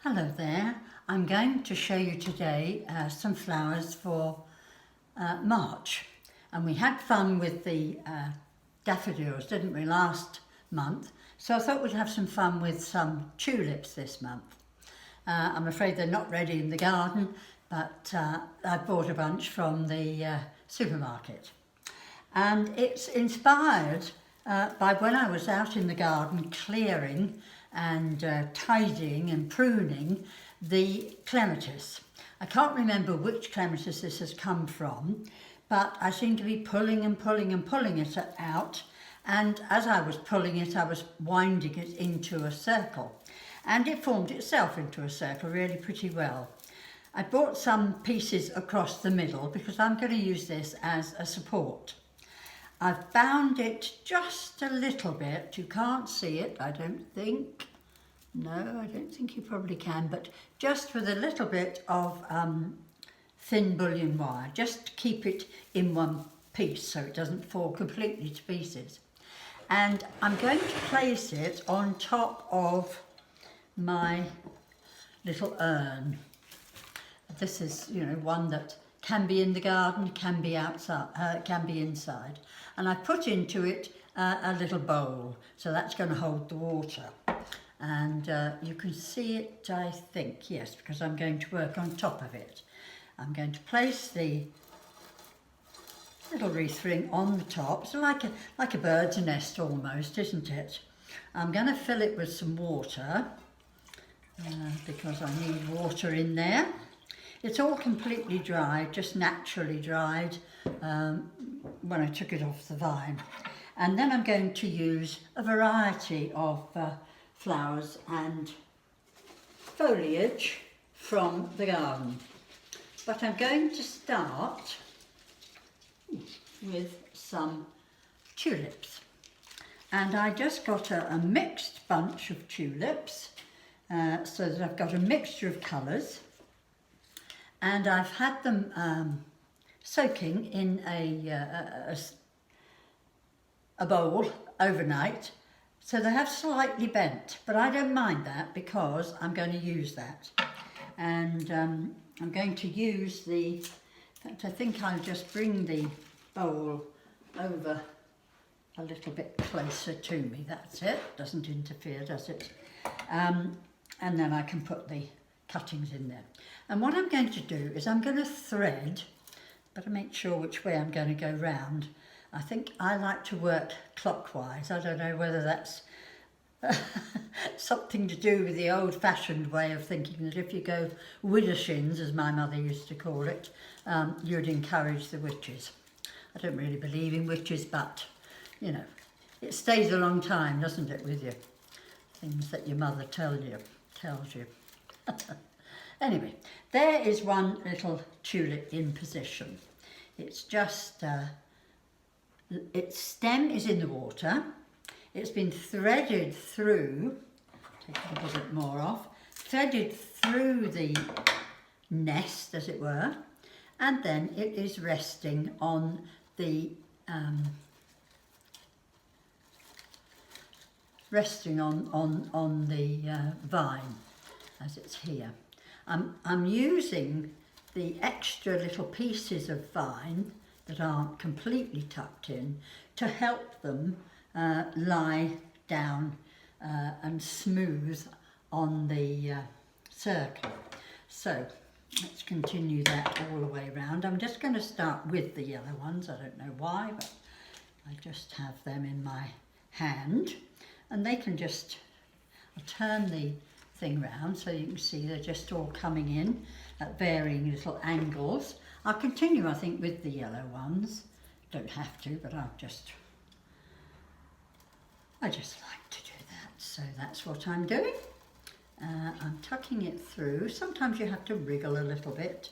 Hello there, I'm going to show you today some flowers for March, and we had fun with the daffodils, didn't we, last month, so I thought we'd have some fun with some tulips this month. I'm afraid they're not ready in the garden, but I bought a bunch from the supermarket, and it's inspired by when I was out in the garden clearing and tidying and pruning the clematis. I can't remember which clematis this has come from, but I seem to be pulling and pulling and pulling it out, and as I was pulling it I was winding it into a circle, and it formed itself into a circle really pretty well. I bought some pieces across the middle because I'm going to use this as a support. I've bound it just a little bit. You can't see it, I don't think. No, I don't think you probably can, but just with a little bit of thin bullion wire, just to keep it in one piece so it doesn't fall completely to pieces. And I'm going to place it on top of my little urn. This is, one that can be in the garden, can be outside, can be inside. And I put into it a little bowl, so that's going to hold the water. And you can see it, I think, yes, because I'm going to work on top of it. I'm going to place the little wreath ring on the top. It's like a bird's nest almost, isn't it? I'm going to fill it with some water because I need water in there. It's all completely dried, just naturally dried when I took it off the vine. And then I'm going to use a variety of flowers and foliage from the garden. But I'm going to start with some tulips. And I just got a mixed bunch of tulips, so that I've got a mixture of colours. And I've had them soaking in a bowl overnight, so they have slightly bent, but I don't mind that because I'm going to use that. And I'm going to use in fact I think I'll just bring the bowl over a little bit closer to me, that's it, doesn't interfere, does it? And then I can put the cuttings in there. And what I'm going to do is I'm going to thread, but I make sure which way I'm going to go round. I think I like to work clockwise. I don't know whether that's something to do with the old-fashioned way of thinking that if you go widdershins, as my mother used to call it, you'd encourage the witches. I don't really believe in witches, but, it stays a long time, doesn't it, with you? Things that your mother tells you. Anyway, there is one little tulip in position. It's just, its stem is in the water. It's been threaded through, take a little bit more off, threaded through the nest, as it were, and then it is resting on the vine, as it's here. I'm using the extra little pieces of vine that aren't completely tucked in to help them lie down and smooth on the circle. So let's continue that all the way around. I'm just going to start with the yellow ones. I don't know why, but I just have them in my hand, and they can just, I'll turn the thing round so you can see they're just all coming in at varying little angles. I'll continue, I think, with the yellow ones. Don't have to, but I just like to do that. So that's what I'm doing. I'm tucking it through. Sometimes you have to wriggle a little bit,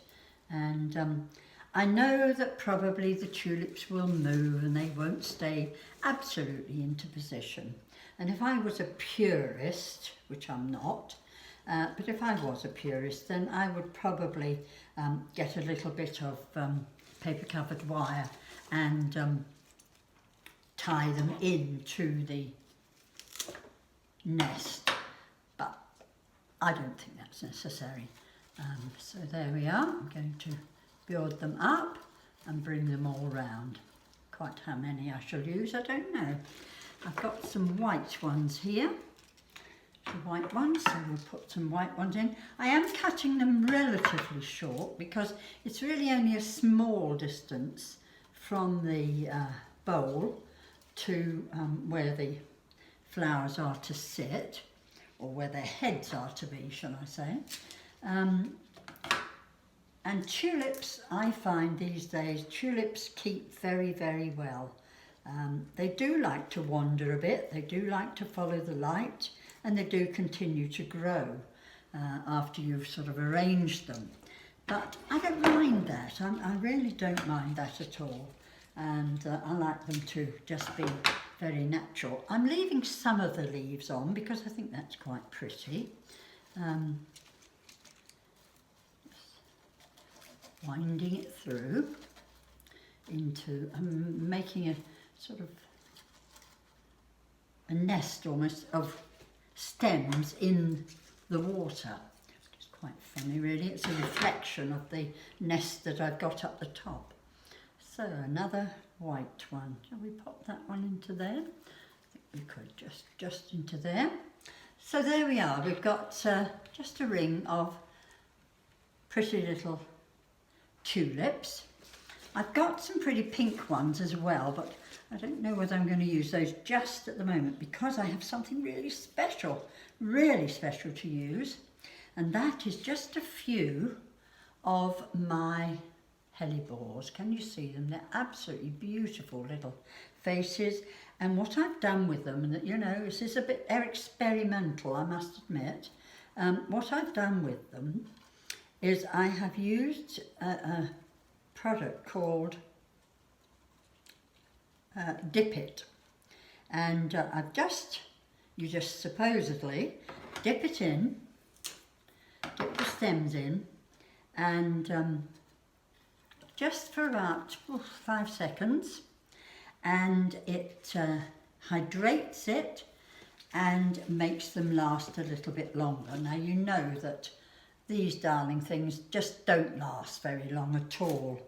and I know that probably the tulips will move and they won't stay absolutely into position. And if I was a purist, which I'm not, but if I was a purist, then I would probably get a little bit of paper covered wire and tie them into the nest. But I don't think that's that's necessary. So there we are. I'm going to build them up and bring them all round. Quite how many I shall use, I don't know. I've got some white ones here. The white ones, so we'll put some white ones in. I am cutting them relatively short because it's really only a small distance from the bowl to where the flowers are to sit, or where their heads are to be, shall I say. And tulips, I find these days, tulips keep very, very well. They do like to wander a bit, they do like to follow the light, and they do continue to grow after you've sort of arranged them. But I don't mind that, I really don't mind that at all. And I like them to just be very natural. I'm leaving some of the leaves on because I think that's quite pretty. Winding it through into making a sort of a nest almost of stems in the water. It's quite funny really, it's a reflection of the nest that I've got up the top. So another white one, shall we pop that one into there? I think we could just into there. So there we are, we've got just a ring of pretty little tulips. I've got some pretty pink ones as well, but I don't know whether I'm going to use those just at the moment because I have something really special to use, and that is just a few of my hellebores. Can you see them? They're absolutely beautiful little faces, and what I've done with them, and you know, this is a bit experimental, I must admit. What I've done with them is I have used a product called Dip It, and you just supposedly dip it in, dip the stems in, and just for about 5 seconds, and it hydrates it and makes them last a little bit longer. Now you know that these darling things just don't last very long at all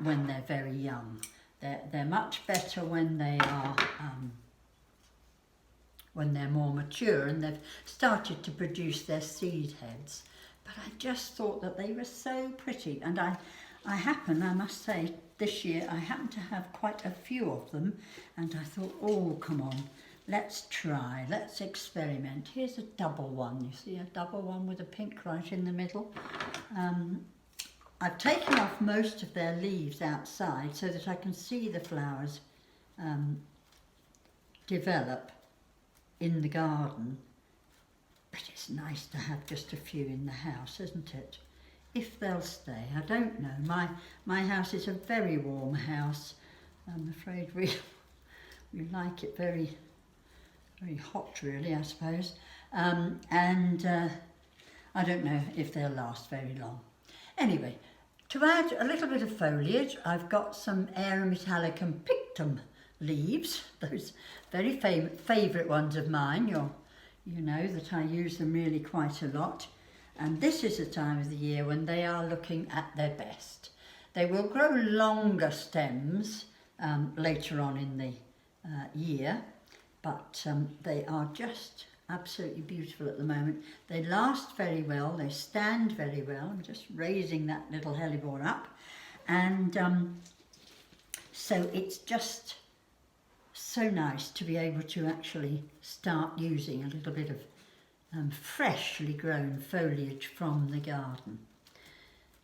when they're very young. They're much better when they are when they're more mature and they've started to produce their seed heads. But I just thought that they were so pretty, and I must say, this year I happened to have quite a few of them, and I thought, oh, come on, let's try, let's experiment. Here's a double one, you see, a double one with a pink right in the middle. I've taken off most of their leaves outside so that I can see the flowers develop in the garden. But it's nice to have just a few in the house, isn't it? If they'll stay, I don't know. My house is a very warm house. I'm afraid we like it very, very hot, really, I suppose. And I don't know if they'll last very long. Anyway, to add a little bit of foliage, I've got some Arum Italicum pictum leaves, those very favourite ones of mine. You know that I use them really quite a lot. And this is the time of the year when they are looking at their best. They will grow longer stems later on in the year, but they are just absolutely beautiful at the moment. They last very well, they stand very well. I'm just raising that little hellebore up, and so it's just so nice to be able to actually start using a little bit of freshly grown foliage from the garden.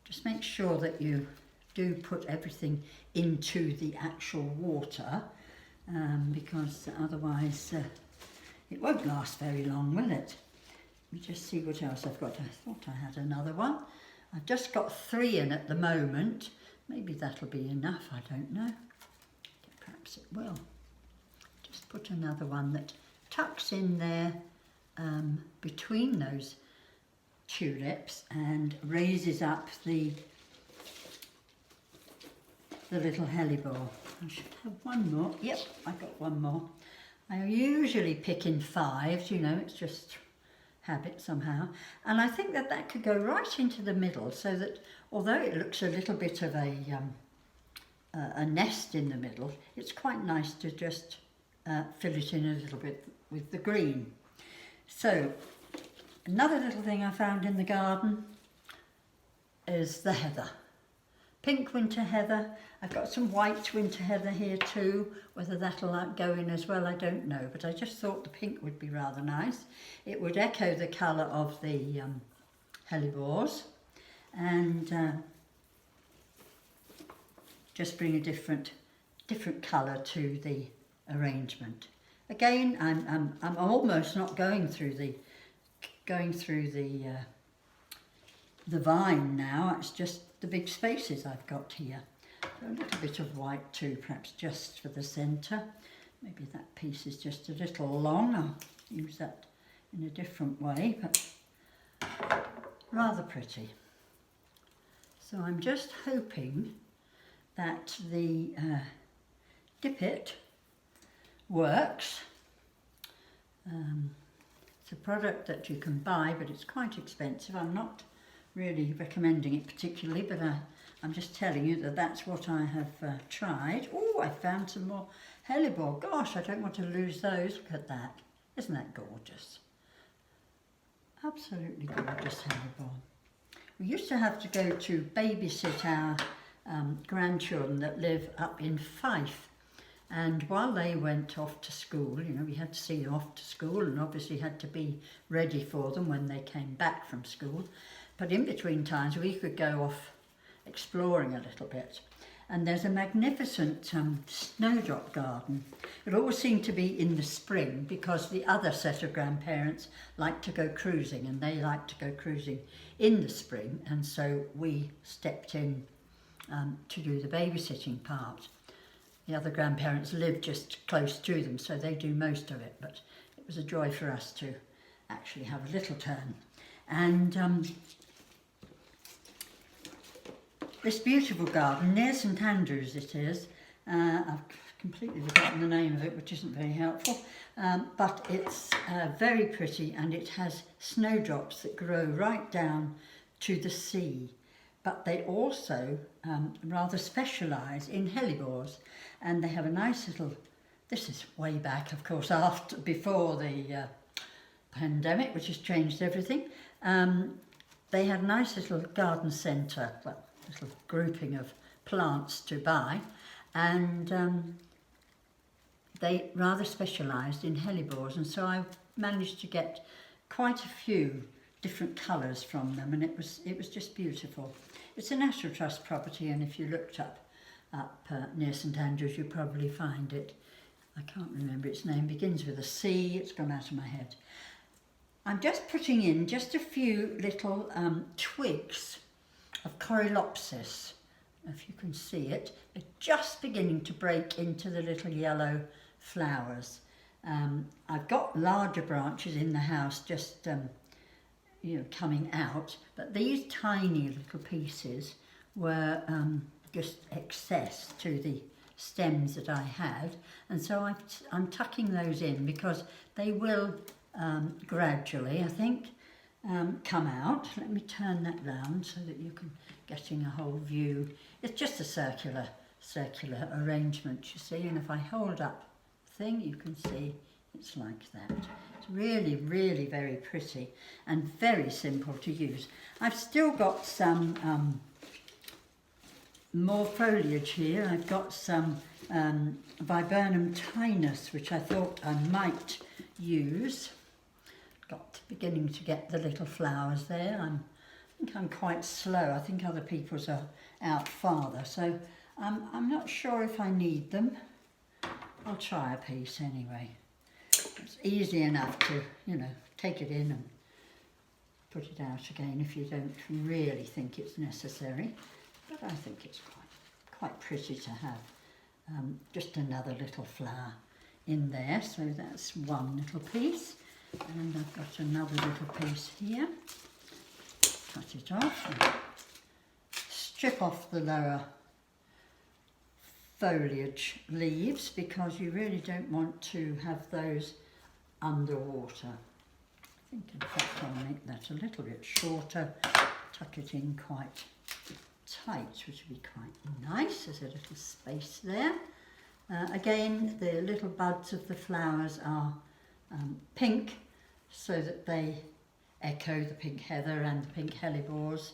Just make sure that you do put everything into the actual water, because otherwise it won't last very long, will it? Let me just see what else I've got. I thought I had another one. I've just got 3 in at the moment. Maybe that'll be enough, I don't know. Perhaps it will. Just put another one that tucks in there between those tulips and raises up the little hellebore. I should have one more. Yep, I got one more. I usually pick in 5s, you know, it's just habit somehow. And I think that that could go right into the middle, so that although it looks a little bit of a nest in the middle, it's quite nice to just fill it in a little bit with the green. So another little thing I found in the garden is the heather. Pink winter heather. I've got some white winter heather here too. Whether that'll go in as well, I don't know, but I just thought the pink would be rather nice. It would echo the colour of the hellebores, and just bring a different colour to the arrangement. Again, I'm almost not going through the vine now. It's just the big spaces I've got here. So a little bit of white too, perhaps just for the centre. Maybe that piece is just a little long. I'll use that in a different way, but rather pretty. So I'm just hoping that the Dip It works. It's a product that you can buy, but it's quite expensive. I'm not really recommending it particularly, but I'm just telling you that that's what I have tried. Oh, I found some more hellebore. Gosh, I don't want to lose those. Look at that. Isn't that gorgeous? Absolutely gorgeous hellebore. We used to have to go to babysit our grandchildren that live up in Fife, and while they went off to school, you know, we had to see them off to school and obviously had to be ready for them when they came back from school, but in between times we could go off exploring a little bit. And there's a magnificent snowdrop garden. It always seemed to be in the spring because the other set of grandparents like to go cruising, and they like to go cruising in the spring, and so we stepped in to do the babysitting part. The other grandparents live just close to them, so they do most of it, but it was a joy for us to actually have a little turn. And this beautiful garden near St Andrews it is. I've completely forgotten the name of it, which isn't very helpful, but it's very pretty, and it has snowdrops that grow right down to the sea. But they also rather specialise in hellebores, and they have a nice little, this is way back of course, before the pandemic, which has changed everything. They had a nice little garden centre, well, little grouping of plants to buy, and they rather specialised in hellebores, and so I managed to get quite a few different colours from them, and it was just beautiful. It's a National Trust property, and if you looked up near St Andrews, you'll probably find it. I can't remember its name, begins with a C, it's gone out of my head. I'm just putting in just a few little twigs of Coreopsis, if you can see it. They're just beginning to break into the little yellow flowers. I've got larger branches in the house just you know, coming out, but these tiny little pieces were just excess to the stems that I had, and so I'm tucking those in because they will gradually, I think, come out. Let me turn that round so that you can getting a whole view. It's just a circular arrangement, you see, and if I hold up the thing, you can see it's like that. It's really, really very pretty and very simple to use. I've still got some more foliage here. I've got some Viburnum tinus, which I thought I might use. Beginning to get the little flowers there. I think I'm quite slow. I think other people's are out farther, so I'm not sure if I need them. I'll try a piece anyway. It's easy enough to, you know, take it in and put it out again if you don't really think it's necessary. But I think it's quite pretty to have just another little flower in there. So that's one little piece. And I've got another little piece here. Cut it off and strip off the lower foliage leaves because you really don't want to have those underwater. I think in fact I'll make that a little bit shorter, tuck it in quite tight, which would be quite nice. There's a little space there. Again, the little buds of the flowers are pink, so that they echo the pink heather and the pink hellebores.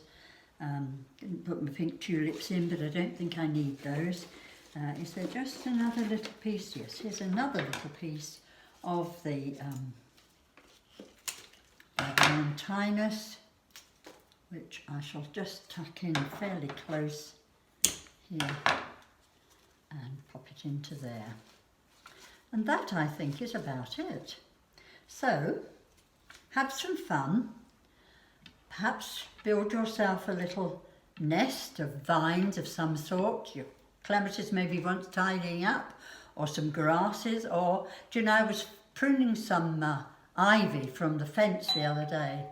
Didn't put my pink tulips in, but I don't think I need those. Is there just another little piece? Yes, here's another little piece of the Levantinus, which I shall just tuck in fairly close here and pop it into there. And that, I think, is about it. So, have some fun. Perhaps build yourself a little nest of vines of some sort. Your clematis maybe wants tidying up, or some grasses, or, do you know, I was pruning some ivy from the fence the other day.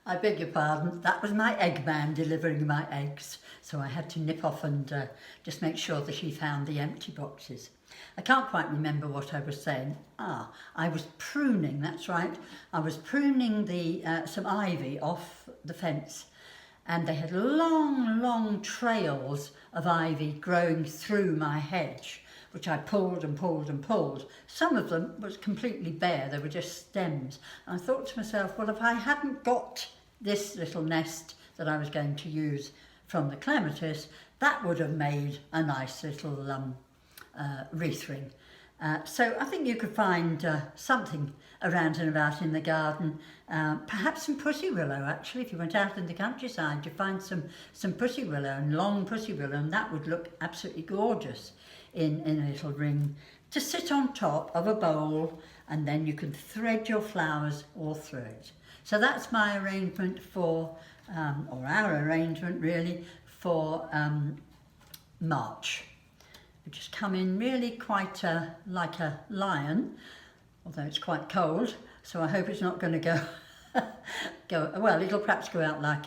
I beg your pardon, that was my egg man delivering my eggs, so I had to nip off and just make sure that he found the empty boxes. I can't quite remember what I was saying. I was pruning, that's right. I was pruning the some ivy off the fence, and they had long, long trails of ivy growing through my hedge, which I pulled and pulled and pulled. Some of them was completely bare, they were just stems. And I thought to myself, well, if I hadn't got this little nest that I was going to use from the clematis, that would have made a nice little wreath ring. So I think you could find something around and about in the garden, perhaps some pussy willow. Actually, if you went out in the countryside, you'd find some pussy willow, and long pussy willow, and that would look absolutely gorgeous in a little ring to sit on top of a bowl, and then you can thread your flowers all through it. So that's my arrangement for, or our arrangement really, for March. We just come in really quite like a lion, although it's quite cold, so I hope it's not going to go, well, it'll perhaps go out like,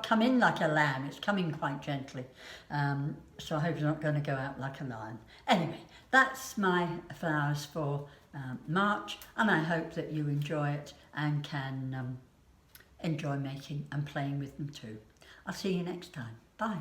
come in like a lamb, it's coming quite gently, so I hope it's not going to go out like a lion. Anyway, that's my flowers for March, and I hope that you enjoy it and can enjoy making and playing with them too. I'll see you next time. Bye.